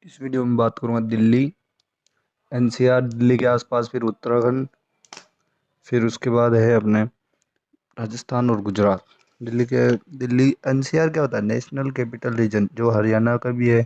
इस वीडियो में बात करूंगा दिल्ली, एनसीआर, दिल्ली के आसपास, फिर उत्तराखंड, फिर उसके बाद है अपने राजस्थान और गुजरात। दिल्ली एनसीआर क्या होता है? नेशनल कैपिटल रीजन, जो हरियाणा का भी है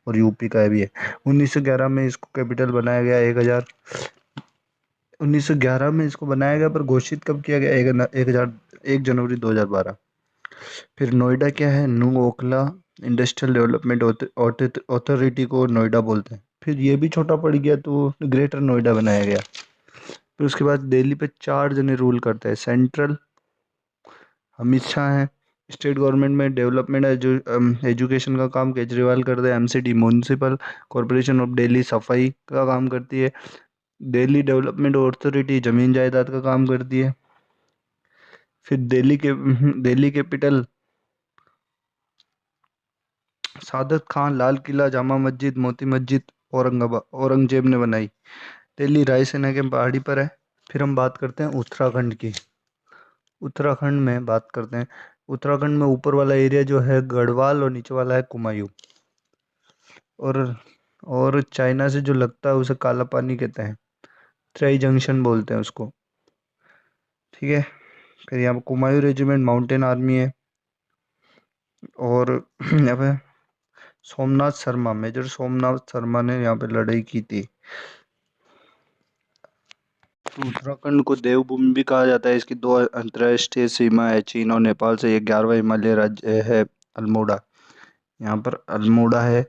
और यूपी का भी है। 1911 में इसको कैपिटल बनाया गया। 1911 में इसको बनाया गया, पर घोषित कब किया गया? 1 जनवरी 2012। फिर नोएडा क्या है? New Okhla industrial development authority को नोएडा बोलते हैं। फिर ये भी छोटा पड़ गया तो ग्रेटर नोएडा बनाया गया। फिर उसके बाद दिल्ली पे 4 जने रूल करते हैं। सेंट्रल अमित शाह हैं। स्टेट गवर्नमेंट में डेवलपमेंट एजुकेशन का काम केजरीवाल करते हैं। MCD municipal corporation of Delhi सफाई का काम करती है। दिल्ली डेवलपमेंट अथॉरिटी जमीन जायदाद का काम करती है। फिर दिल्ली कैपिटल सादत खान, लाल किला, जामा मस्जिद, मोती मस्जिद औरंगजेब ने बनाई। दिल्ली रायसेना के पहाड़ी पर है। फिर हम बात करते हैं उत्तराखंड की। उत्तराखंड में बात करते हैं। उत्तराखंड में ऊपर वाला एरिया जो है गढ़वाल और नीचे वाला है कुमायूं। और और चाइना से जो लगता है उसे काला पानी कहते हैं। ट्राई जंक्शन बोलते हैं उसको। ठीक है। फिर यहाँ पर कुमायूं रेजिमेंट माउंटेन आर्मी है। और यहाँ पे सोमनाथ शर्मा, मेजर सोमनाथ शर्मा ने यहाँ पे लड़ाई की थी। उत्तराखंड को देवभूमि भी कहा जाता है। इसकी 2 अंतर्राष्ट्रीय सीमा है, चीन और नेपाल से। ये 11वां हिमालय राज्य है। अल्मोड़ा, यहाँ पर अल्मोड़ा है।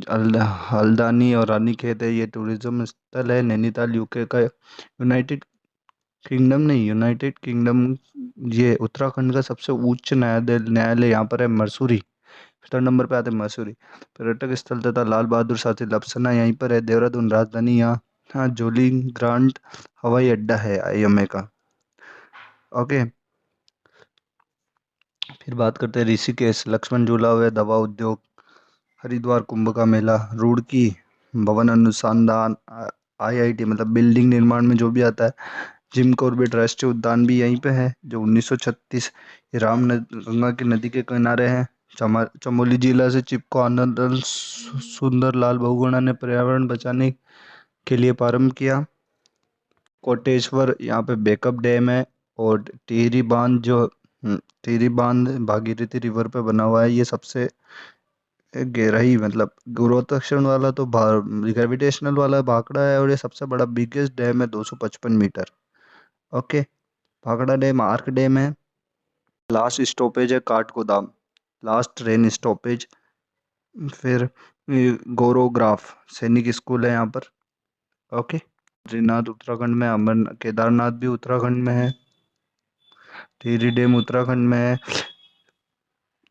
हल्द्वानी और रानीखेत है। ये टूरिज्म स्थल है। नैनीताल यूके का यूनाइटेड किंगडम नहीं, यूनाइटेड किंगडम। ये उत्तराखंड का सबसे उच्च न्यायालय न्यायालय यहाँ पर है मसूरी। 3rd नंबर पे आते हैं मसूरी। पर्यटक स्थल तथा लाल बहादुर शास्त्री लपसना यहीं पर है। देहरादून राजधानी यहाँ। हाँ, जोली ग्रांट हवाई अड्डा है आईएमए का। ओके। फिर बात करते हैं ऋषिकेश, लक्ष्मण झूला हुआ है, दवा उद्योग। हरिद्वार कुंभ का मेला। रुड़की भवन अनुसंधान, आईआईटी, मतलब बिल्डिंग निर्माण में जो भी आता है। जिम कॉर्बेट राष्ट्रीय उद्यान भी यहीं पे है, जो 1936 गंगा की नदी के किनारे है। चमोली जिला से चिपको आनंद सुंदर लाल बहुगुणा ने पर्यावरण बचाने के लिए प्रारंभ किया। कोटेश्वर, यहाँ पे बैकअप डैम है। और टिहरी बांध भागीरथी रिवर पे बना हुआ है। ये सबसे गहराई, मतलब गुरुत्वाकर्षण वाला तो ग्रेविटेशनल वाला भाखड़ा है। और ये सबसे बड़ा बिगेस्ट डैम है, 255 metre. Okay. Bhakra dam arch dam है। लास्ट स्टॉपेज है काठगोदाम, लास्ट ट्रेन स्टॉपेज। फिर गोरोग्राफ सैनिक स्कूल है यहाँ पर। ओके। बद्रीनाथ उत्तराखंड में, अमर केदारनाथ भी उत्तराखंड में है। टिहरी डैम उत्तराखंड में है।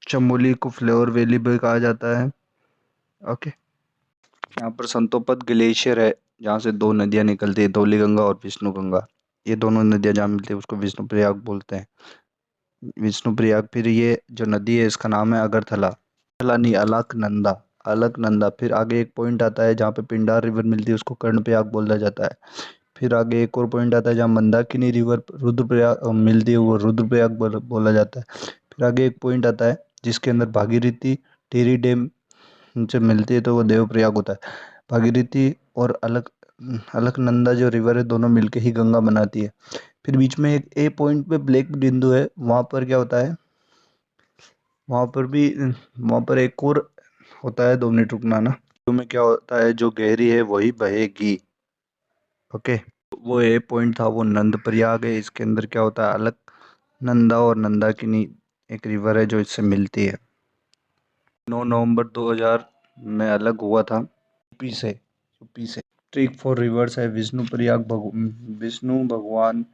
चमोली को फ्लावर वैली भी कहा जाता है। ओके। यहाँ पर संतोपत ग्लेशियर है, जहाँ से 2 नदियाँ निकलती है, धौलीगंगा और विष्णुगंगा। ये दोनों नदियाँ जहाँ मिलती है उसको विष्णुप्रयाग बोलते हैं। विष्णुप्रयाग। फिर ये जो नदी है इसका नाम है अगरतला। अगरतला नहीं, अलकनंदा। अलकनंदा। फिर आगे एक पॉइंट आता है जहाँ पे पिंडार रिवर मिलती है, उसको कर्णप्रयाग बोला जाता है। फिर आगे एक और पॉइंट आता है जहाँ मंदाकिनी रिवर रुद्रप्रयाग मिलती है, वो रुद्रप्रयाग बोला जाता है। फिर आगे एक पॉइंट आता है जिसके अंदर भागीरथी टिहरी डैम से मिलती है, तो वो देवप्रयाग होता है। भागीरथी और अलकनंदा जो रिवर है, दोनों मिलके ही गंगा बनाती है। फिर बीच में एक ए पॉइंट पे ब्लैक बिंदु है, वहाँ पर क्या होता है? वहाँ पर भी वहाँ पर एक और होता है। 2 मिनट रुकना ना। तो में क्या होता है, जो गहरी है वही बहेगी। ओके। वो ए पॉइंट था, वो नंद प्रयाग है। इसके अंदर क्या होता है, अलकनंदा और नंदाकिनी एक रिवर है जो इससे मिलती है। 9 नवंबर 2000 में अलग हुआ था यूपी से। ट्रिक फॉर रिवर्स है। विष्णु भगवान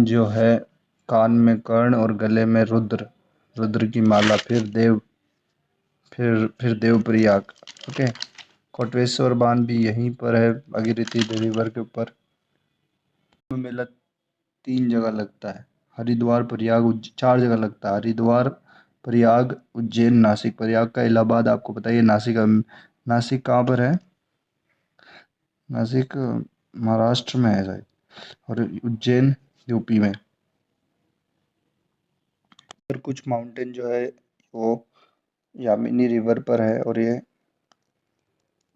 जो है, कान में कर्ण और गले में रुद्र, रुद्र की माला। फिर देवप्रयाग। ओके। कोटेश्वर बांध भी यहीं पर है, भागीरथी रिवर के ऊपर। मेला 3 जगह लगता है। हरिद्वार, प्रयाग, 4 जगह लगता है। हरिद्वार, प्रयाग, उज्जैन, नासिक। प्रयाग का इलाहाबाद आपको पता ही है। नासिक कहाँ पर है? नासिक महाराष्ट्र में है शायद। और उज्जैन यूपी में। और कुछ माउंटेन जो है वो यामिनी रिवर पर है। और ये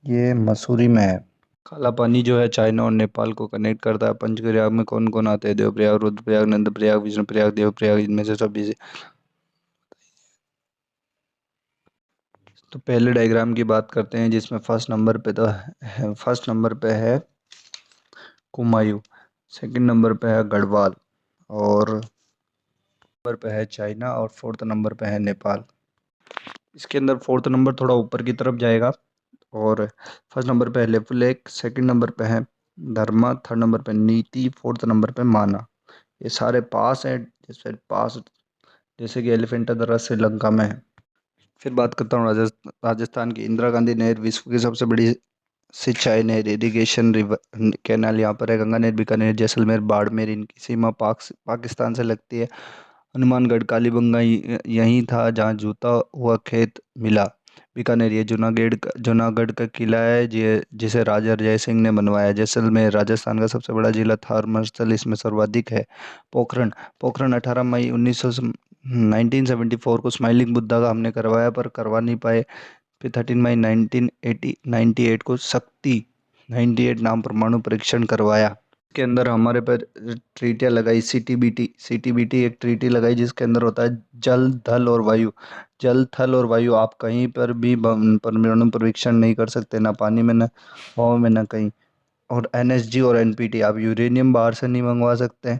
ये मसूरी में है। काला पानी जो है चाइना और नेपाल को कनेक्ट करता है। पंचप्रयाग में कौन कौन आते हैं? देवप्रयाग, रुद्रप्रयाग, नंदप्रयाग, विष्णुप्रयाग, देवप्रयाग, इनमें से सभी से। तो पहले डायग्राम की बात करते हैं जिसमें फर्स्ट नंबर पे है कुमायूं, सेकंड नंबर पे है गढ़वाल, और नंबर पे है चाइना, और फोर्थ नंबर पे है नेपाल। इसके अंदर फोर्थ नंबर थोड़ा ऊपर की तरफ जाएगा, और फर्स्ट नंबर पे है लेपुलेख, सेकंड नंबर पे है धर्मा, थर्ड नंबर पे नीति, फोर्थ नंबर पे माना। ये सारे पास हैं, जैसे पास, जैसे कि एलिफेंटा दर्रा श्रीलंका में है। फिर बात करता हूँ राजस्थान की। इंदिरा गांधी नहर विश्व की सबसे बड़ी सिंचाई नहर, इरिगेशन रिवर कैनाल यहाँ पर है। गंगा नहर बीकानेर, जैसलमेर, बाड़मेर, इनकी सीमा पाकिस्तान से लगती है। हनुमानगढ़ कालीबंगा यहीं था जहाँ जूता हुआ खेत मिला। बीकानेर, ये जूनागढ़ का किला है जिसे राजा जय सिंह ने बनवाया। जैसलमेर राजस्थान का सबसे बड़ा जिला, थार मार्शल इसमें सर्वाधिक है। पोखरण, पोखरण 18 मई 1974 को स्माइलिंग बुद्धा का हमने करवाया पर करवा नहीं पाए। फिर 13 मई 1998 को शक्ति 98 नाम परमाणु परीक्षण करवाया। के अंदर हमारे पर ट्रीटियाँ लगाई, सीटीबीटी एक ट्रीटी लगाई जिसके अंदर होता है जल, थल और वायु। जल, थल और वायु, आप कहीं पर भी परमाणु परीक्षण नहीं कर सकते, ना पानी में, ना हवा में, ना कहीं। और एनएसजी और एनपीटी, आप यूरेनियम बाहर से नहीं मंगवा सकते हैं,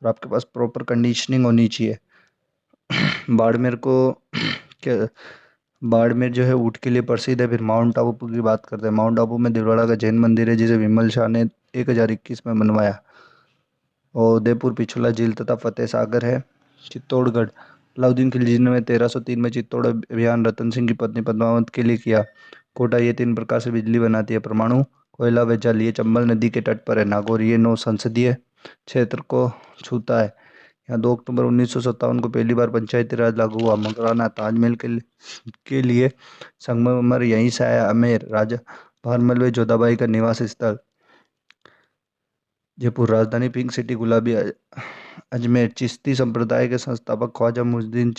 और आपके पास प्रॉपर कंडीशनिंग होनी चाहिए। बाड़मेर को क्या, बाड़मेर जो है ऊँट के लिए प्रसिद्ध है। फिर माउंट आबू की बात करते हैं। माउंट आबू में दिलवाड़ा का जैन मंदिर है जिसे विमल शाह ने 1021 में बनवाया। और उदयपुर पिछोला झील तथा फतेह सागर है। चित्तौड़गढ़, अलाउद्दीन खिलजी ने 1303 में चित्तौड़ अभियान रतन सिंह की पत्नी पद्मावत के लिए किया। कोटा, ये 3 प्रकार से बिजली बनाती है, परमाणु, कोयला व जल। ये चंबल नदी के तट पर है। नागौर, ये 9 संसदीय क्षेत्र को छूता है। यहाँ 2 अक्टूबर 1957 को पहली बार पंचायती राज लागू हुआ। मकराना, ताजमहल के लिए संगमरमर यहीं से आया। आमेर, राजा भारमल व जोधाबाई का निवास स्थल। जयपुर, राजधानी पिंक सिटी, गुलाबी अजमेर, चिश्ती संप्रदाय के संस्थापक ख्वाजा मुइनुद्दीन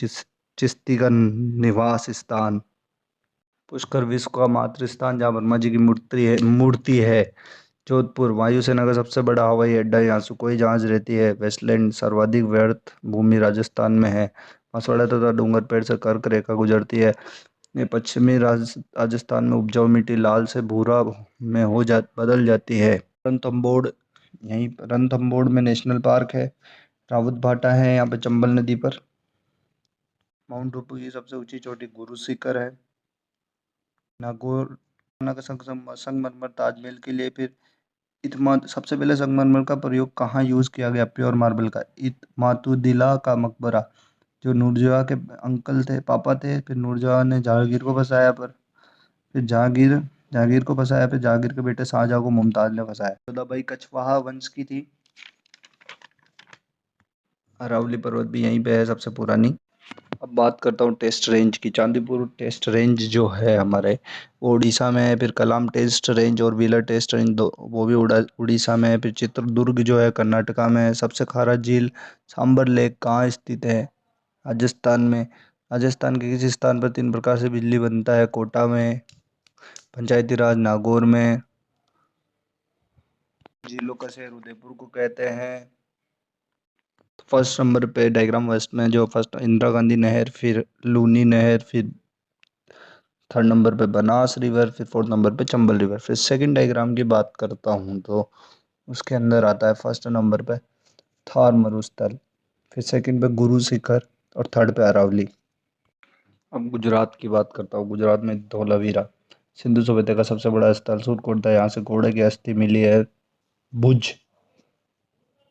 चिश्ती का निवास स्थान। पुष्कर, विश्व का मातृ स्थान जहाँ ब्रह्मा जी की मूर्ति है। जोधपुर, वायुसेना का सबसे बड़ा हवाई अड्डा, यहाँ सुखोई जहाज रहती है। वेस्टलैंड, सर्वाधिक व्यर्थ भूमि राजस्थान में है। मसवाड़ा तथा डूंगरपेट से कर्क रेखा गुजरती है। ये पश्चिमी राजस्थान में उपजाऊ मिट्टी लाल से भूरा में बदल जाती है। रणथंभौर, रणथंभौर में नेशनल पार्क है। रावत भाटा है यहाँ पे चंबल नदी पर। माउंट आबू की सबसे ऊंची चोटी गुरु शिखर है। नागौर का संगमरमर ताजमहल के लिए। फिर इतमा सबसे पहले संगमरमर का प्रयोग कहाँ यूज़ किया गया? प्योर मार्बल का। इतमातुद्दीला का मकबरा, जो नूरजहाँ के अंकल थे, पापा थे। फिर नूरजहाँ ने जहांगीर को फंसाया, पर फिर जहांगीर को फंसाया। फिर जहांगीर के बेटे शाहजहाँ को मुमताज ने फंसाया। जोधाबाई कछवाहा वंश की थी। अरावली पर्वत भी यहीं पे है, सबसे पुरानी। अब बात करता हूँ टेस्ट रेंज की। चांदीपुर टेस्ट रेंज जो है हमारे, वो उड़ीसा में है। फिर कलाम टेस्ट रेंज और व्हीलर टेस्ट रेंज, दो वो भी उड़ीसा में है। फिर चित्रदुर्ग जो है कर्नाटका में है। सबसे खारा झील सांबर लेक कहाँ स्थित है? राजस्थान में। राजस्थान के किसी स्थान पर 3 प्रकार से बिजली बनता है? कोटा में, पंचायती राज नागौर में। झीलों का शहर उदयपुर को कहते हैं। फर्स्ट नंबर पे डायग्राम वेस्ट में जो फर्स्ट इंदिरा गांधी नहर, फिर लूनी नहर, फिर थर्ड नंबर पे बनास रिवर, फिर फोर्थ नंबर पे चंबल रिवर। फिर सेकंड डायग्राम की बात करता हूँ तो उसके अंदर आता है फर्स्ट नंबर पे थार मरुस्थल, फिर सेकंड पे गुरु शिखर, और थर्ड पे अरावली। अब गुजरात की बात करता हूँ। गुजरात में धोलावीरा, सिंधु सभ्यता का सबसे बड़ा स्थल। सूरकोट था, यहाँ से घोड़े की अस्थि मिली है। भुज,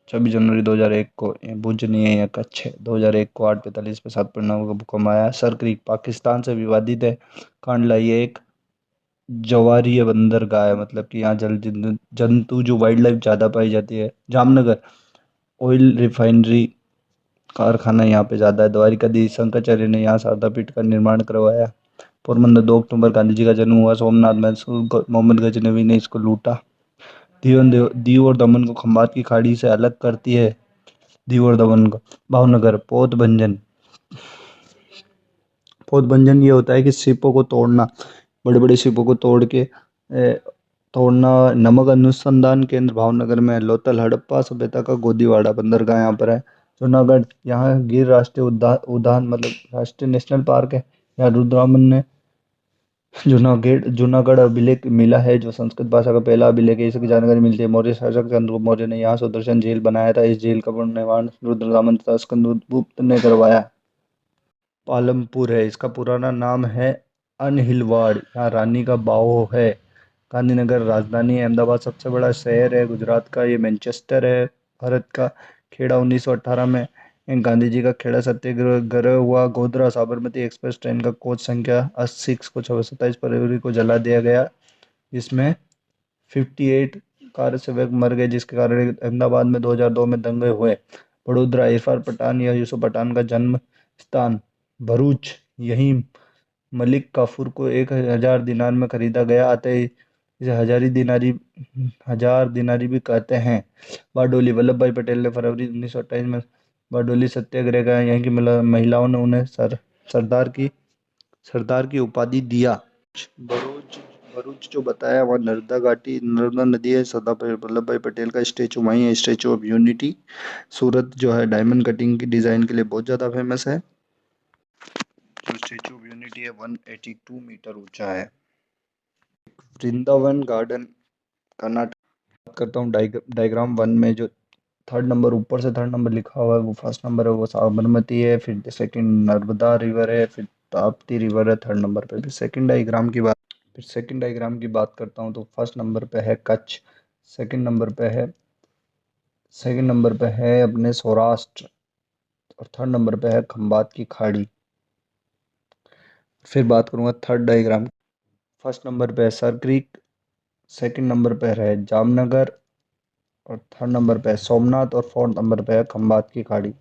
26 जनवरी 2001 को, ये भुज नहीं है, यह कच्छ है। 2001 को 8:45 पे 7.9 का भूकंप आया। सर क्रीक पाकिस्तान से विवादित है। कांडला, ये एक ज्वारीय बंदरगाह है, मतलब कि यहाँ जल जंतु जो वाइल्ड लाइफ ज़्यादा पाई जाती है। जामनगर, ऑयल रिफाइनरी कारखाना यहाँ पे ज़्यादा है। द्वारिकाधीश, शंकराचार्य ने यहाँ शारदा पीठ का निर्माण करवाया। पोरबंदर, 2 अक्टूबर गांधी जी का जन्म हुआ। सोमनाथ, मैसूर, मोहम्मद गजनवी ने इसको लूटा। दीव और दमन को खंबात की खाड़ी से अलग करती है। दीव और दमन को। भावनगर, पोतभंजन, पोतभंजन ये होता है कि सिपों को तोड़ना। बड़े बड़े शिपों को तोड़ के तोड़ना। नमक अनुसंधान केंद्र भावनगर में है। लोथल हड़प्पा सभ्यता का गोदीवाड़ा बंदरगाह यहाँ पर है। जूनागढ़, यहाँ गिर राष्ट्रीय उद्यान उद्यान मतलब राष्ट्रीय नेशनल पार्क है। यहाँ रुद्रामन ने जूनागढ़ जूनागढ़ अभिलेख मिला है, जो संस्कृत भाषा का पहला अभिलेख है। इसकी जानकारी मिलती है मौर्य शासक चंद्रगुप्त मौर्य ने यहाँ सुदर्शन झील बनाया था। इस झील का पुनर्निर्माण रुद्रदामन तथा स्कंदगुप्त ने करवाया। पालमपुर है, इसका पुराना नाम है अनहिलवाड़। यहाँ रानी का बाव है। गांधीनगर राजधानी है। अहमदाबाद सबसे बड़ा शहर है। गुजरात का ये मैनचेस्टर है। भारत का खेड़ा 1918 में गांधी जी का खेड़ा सत्याग्रह हुआ। गोधरा साबरमती एक्सप्रेस ट्रेन का कोच संख्या 80 को 27 फरवरी को जला दिया गया, जिसमें 58 कार सेवक मर गए, जिसके कारण अहमदाबाद में 2002 में दंगे हुए। बड़ोदरा, इरफान पठान या यूसुफ पठान का जन्म स्थान। भरूच, यहीं मलिक काफूर को 1000 दिनार में खरीदा गया। अतः इसे हजार दिनारी भी कहते हैं। बारडोली, वल्लभ भाई पटेल ने फरवरी 1928 में बारडोली सत्याग्रह का, यहाँ की महिलाओं ने उन्हें सरदार की उपाधि दिया। भरूच भरूच जो बताया, वहाँ नर्मदा नदी है। सरदार वल्लभ भाई पटेल का स्टेचू वहीं है, स्टेचू ऑफ यूनिटी। सूरत जो है डायमंड कटिंग की डिजाइन के लिए बहुत ज्यादा फेमस है। जो स्टेचू ऑफ यूनिटी है 182 मीटर ऊंचा है। वृंदावन गार्डन कर्नाटक। बात करता हूँ डायग्राम वन में, जो थर्ड नंबर ऊपर से थर्ड नंबर लिखा हुआ है, वो फर्स्ट नंबर है, वो साबरमती है। फिर सेकंड नर्मदा रिवर है। फिर ताप्ती रिवर है थर्ड नंबर पे। फिर सेकंड डायग्राम की बात करता हूँ तो फर्स्ट नंबर पे है कच्छ। सेकंड नंबर पे है सेकंड नंबर पे है अपने सौराष्ट्र। और थर्ड नंबर पे है खंबात की खाड़ी। फिर बात करूंगा थर्ड डायग्राम। फर्स्ट नंबर पे है सर क्रीक। सेकंड नंबर पे है जामनगर। और थर्ड नंबर पे है सोमनाथ। और फोर्थ नंबर पे है खंबात की खाड़ी।